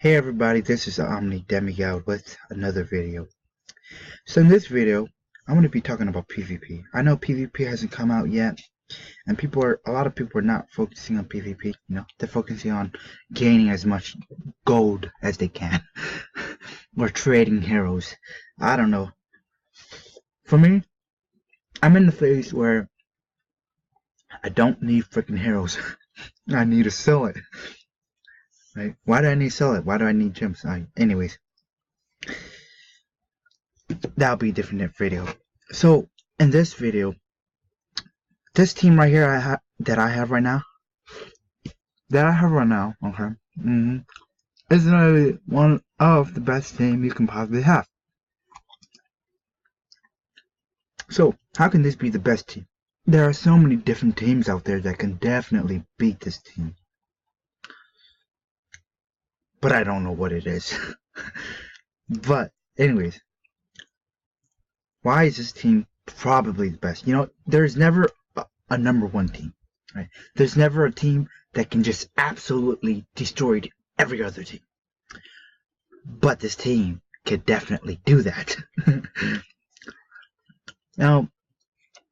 Hey everybody, this is Omni Demigod with another video. So in this video, I'm going to be talking about PvP. I know PvP hasn't come out yet, and a lot of people are not focusing on PvP. They're focusing on gaining as much gold as they can, or trading heroes. I don't know. For me, I'm in the phase where I don't need freaking heroes. I need to sell it. Right? Why do I need to sell it? Why do I need gems? Anyways. That'll be a different video. So in this video, this team right here that I have right now, okay, is literally one of the best teams you can possibly have. So how can this be the best team? There are so many different teams out there that can definitely beat this team, but I don't know what it is. But anyways, why is this team probably the best? There's never a number one team, right? There's never a team that can just absolutely destroy every other team. But this team can definitely do that. Now,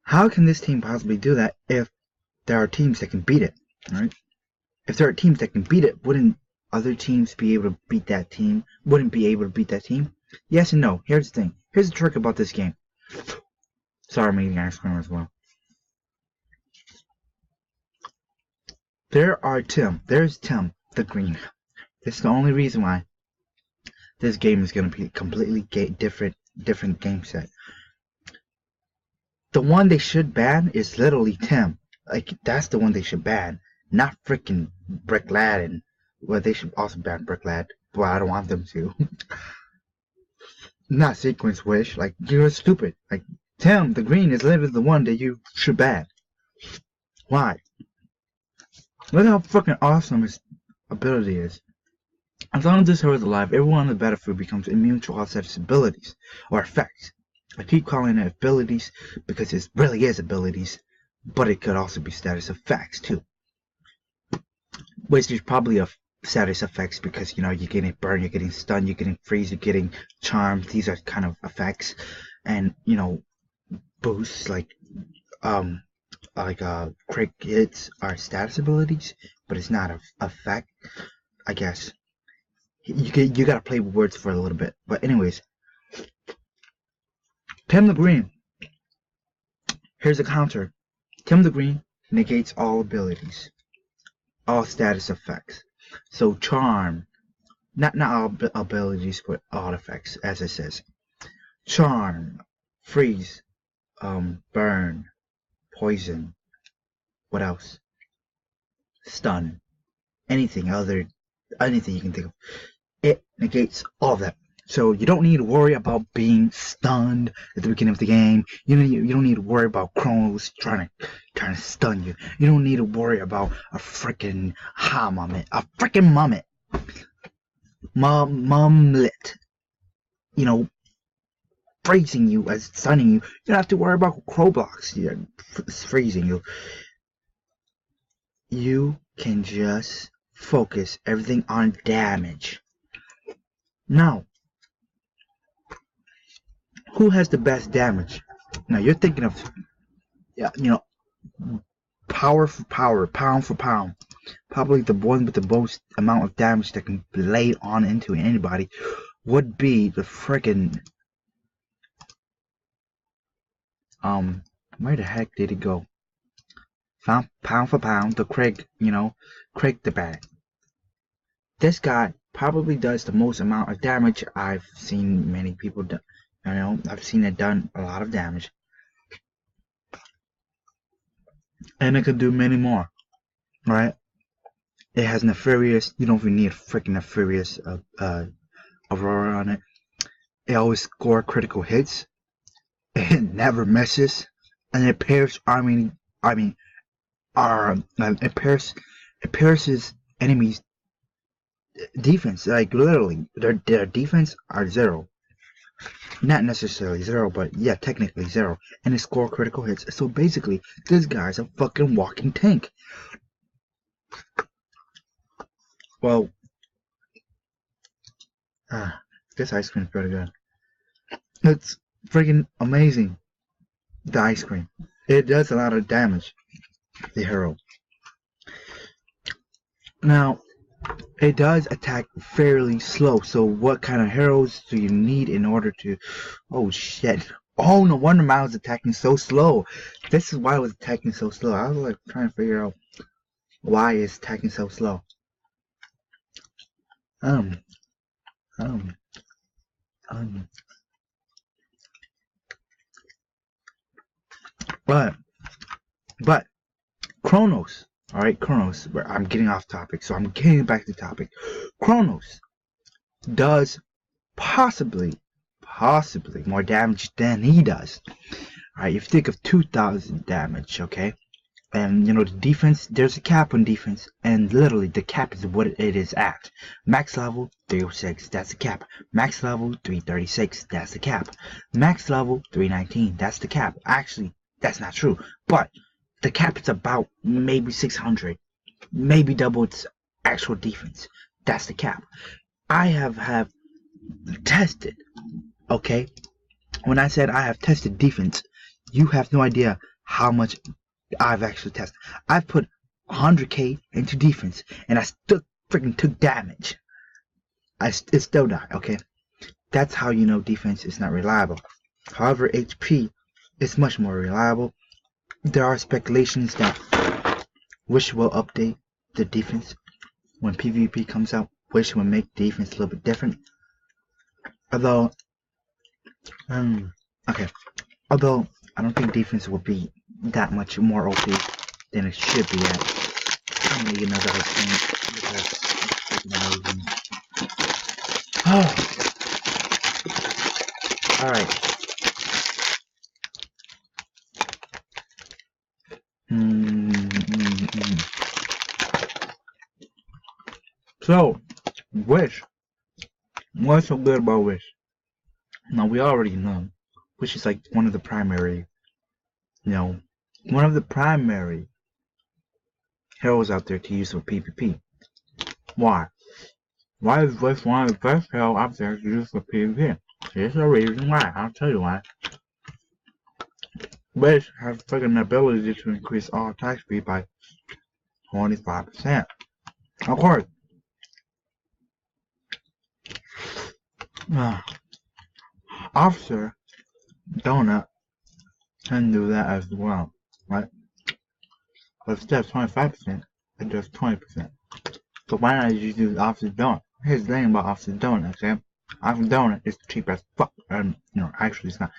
how can this team possibly do that if there are teams that can beat it, right? If there are teams that can beat it, wouldn't other teams be able to beat that team? Wouldn't be able to beat that team? Yes and no. Here's the thing. Here's the trick about this game. Sorry, I'm eating ice cream as well. There's Tim, the green. This is the only reason why this game is going to be a completely different game set. The one they should ban is literally Tim. Like, that's the one they should ban. Not freaking Brick Lad. And, well, they should also ban Brick Lad. But I don't want them to. Not Sequence Wish. Like, you're stupid. Like, Tim, the green, is literally the one that you should ban. Why? Look how fucking awesome his ability is. As long as this hero is alive, everyone on the battlefield becomes immune to all such abilities, or effects. I keep calling it abilities because it really is abilities, but it could also be status effects too. Which is probably a status effects because, you're getting burned, you're getting stunned, you're getting freeze, you're getting charmed. These are kind of effects. And, boosts like crit hits are status abilities, but it's not a effect, I guess. You gotta play with words for a little bit. But anyways, Tim the Green. Here's a counter. Tim the Green negates all abilities, all status effects. So charm, not all abilities, but all effects, as it says. Charm, freeze, burn, poison. What else? Stun. Anything you can think of. It negates all of that. So you don't need to worry about being stunned at the beginning of the game. You don't need to worry about Chronos trying to stun you. You don't need to worry about a freaking mummet, mumlet, freezing you as stunning you. You don't have to worry about crow blocks freezing you. You can just focus everything on damage. Now, who has the best damage? Now you're thinking of, power for power, pound for pound. Probably the one with the most amount of damage that can be laid on into anybody would be the frickin' where the heck did it go? Pound for pound, the Craig the Bad. This guy probably does the most amount of damage. I've seen many people do. I've seen it done a lot of damage, and it could do many more. Right? It has Nefarious. You don't even need a freaking Nefarious Aurora on it. It always score critical hits. It never misses, and it pairs. It pierces enemies' defense. Like literally, their defense are 0. Not necessarily 0, but yeah, technically 0. And it score critical hits. So basically, this guy's a fucking walking tank. Well, This ice cream is pretty good. It's freaking amazing. The ice cream. It does a lot of damage. The hero. Now, it does attack fairly slow. So what kind of heroes do you need in order to... Oh shit. Oh, no wonder mine was attacking so slow. This is why it was attacking so slow. I was like trying to figure out why it's attacking so slow. Um. But Chronos. Alright, Chronos. I'm getting off topic, so I'm getting back to topic. Chronos does possibly more damage than he does. Alright, if you think of 2,000 damage, okay? And you know, the defense, there's a cap on defense, and literally the cap is what it is at. Max level 306, that's the cap. Max level 336, that's the cap. Max level 319, that's the cap. Actually, that's not true, but the cap is about maybe 600, maybe double its actual defense. That's the cap. I have tested, okay? When I said I have tested defense, you have no idea how much I've actually tested. I've put 100k into defense, and I still freaking took damage. It still died, okay? That's how you know defense is not reliable. However, HP is much more reliable. There are speculations that Wish will update the defense when PvP comes out. Wish will make defense a little bit different. Although, although I don't think defense will be that much more OP than it should be at. I'm gonna get another ice cream because it's amazing. Oh, all right. So, Wish. What's so good about Wish? Now, we already know Wish is like one of the primary, one of the primary heroes out there to use for PvP. Why? Why is Wish one of the best heroes out there to use for PvP? There's a reason why. I'll tell you why. Wish has freaking ability to increase all attack speed by 25%. Of course. Officer Donut can do that as well, right? But instead of 25%, it does 20%. So why not just use Officer Donut? Here's the thing about Officer Donut, okay? Officer Donut is cheap as fuck. Actually it's not.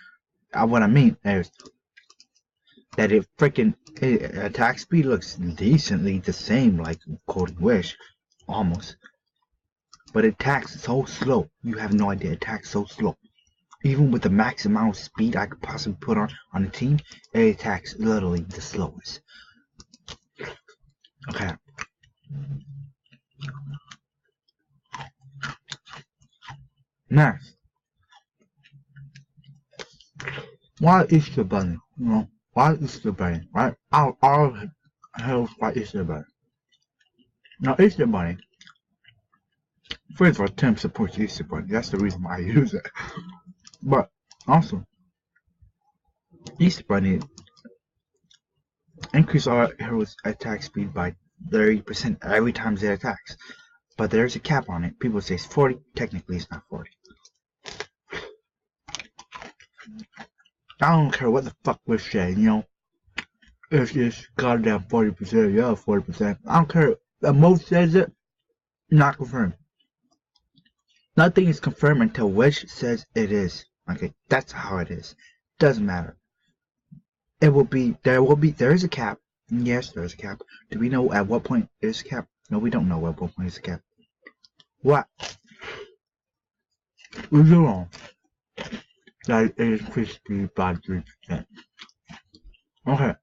What I mean is that it freaking attack speed looks decently the same like Golden Wish, almost. But it attacks so slow. You have no idea. It attacks so slow. Even with the max amount of speed I could possibly put on the team, it attacks literally the slowest. Okay. Next. Why Easter Bunny? Why Easter Bunny? Right? All heroes why Easter Bunny. Now Easter Bunny, first of all, Tim supports Easter Bunny. That's the reason why I use it. But also, Easter Bunny increase our heroes' attack speed by 30% every time they attacks. But there's a cap on it. People say it's 40. Technically, it's not 40. I don't care what the fuck we're saying, It's just goddamn 40%. Yeah, 40%. I don't care. The most says it, not confirmed. Nothing is confirmed until Wish says it is. Okay, that's how it is. Doesn't matter. There is a cap. Yes, there is a cap. Do we know at what point there's a cap? No, we don't know at what point there's a cap. What? We do know that it increased speed by 3%. Okay.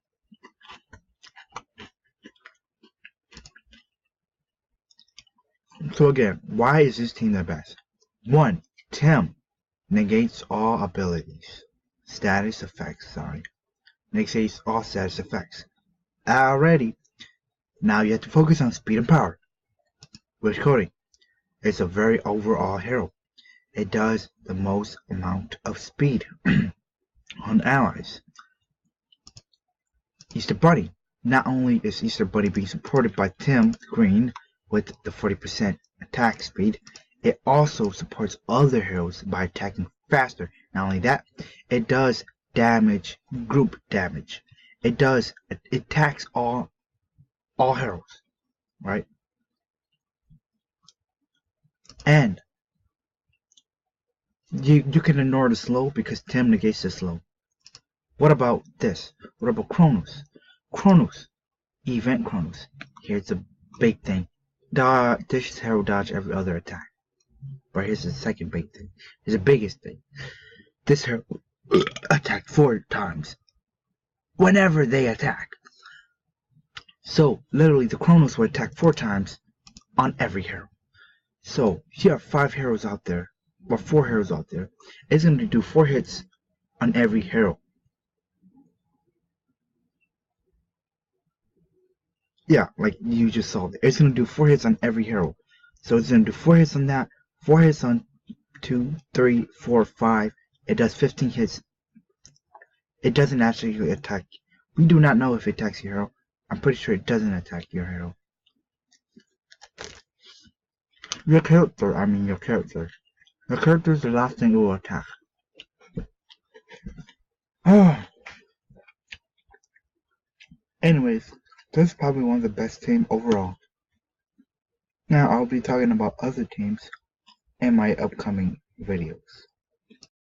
So again, why is this team the best? 1. Tim negates all abilities. Status effects, Negates all status effects. Already. Now you have to focus on speed and power. Wish Cody is a very overall hero. it does the most amount of speed on allies. Easter Bunny. Not only is Easter Bunny being supported by Tim Green with the 40% attack speed, it also supports other heroes by attacking faster. Not only that, it does damage, group damage. It attacks all heroes, right? And you can ignore the slow because Tim negates the slow. What about this? What about Chronos? Chronos, event Chronos. Here's the big thing. This hero dodge every other attack. But here's the second big thing. Here's the biggest thing. This hero attack 4 times whenever they attack. So literally the Chronos will attack 4 times on every hero. So you have 5 heroes out there, or 4 heroes out there. It's going to do 4 hits on every hero. Yeah, like you just saw. It's going to do 4 hits on every hero. So it's going to do 4 hits on that, 4 hits on 2, 3, 4, 5. It does 15 hits. It doesn't actually attack. We do not know if it attacks your hero. I'm pretty sure it doesn't attack your hero. Your character is the last thing it will attack. Anyways, this is probably one of the best teams overall. Now I'll be talking about other teams in my upcoming videos.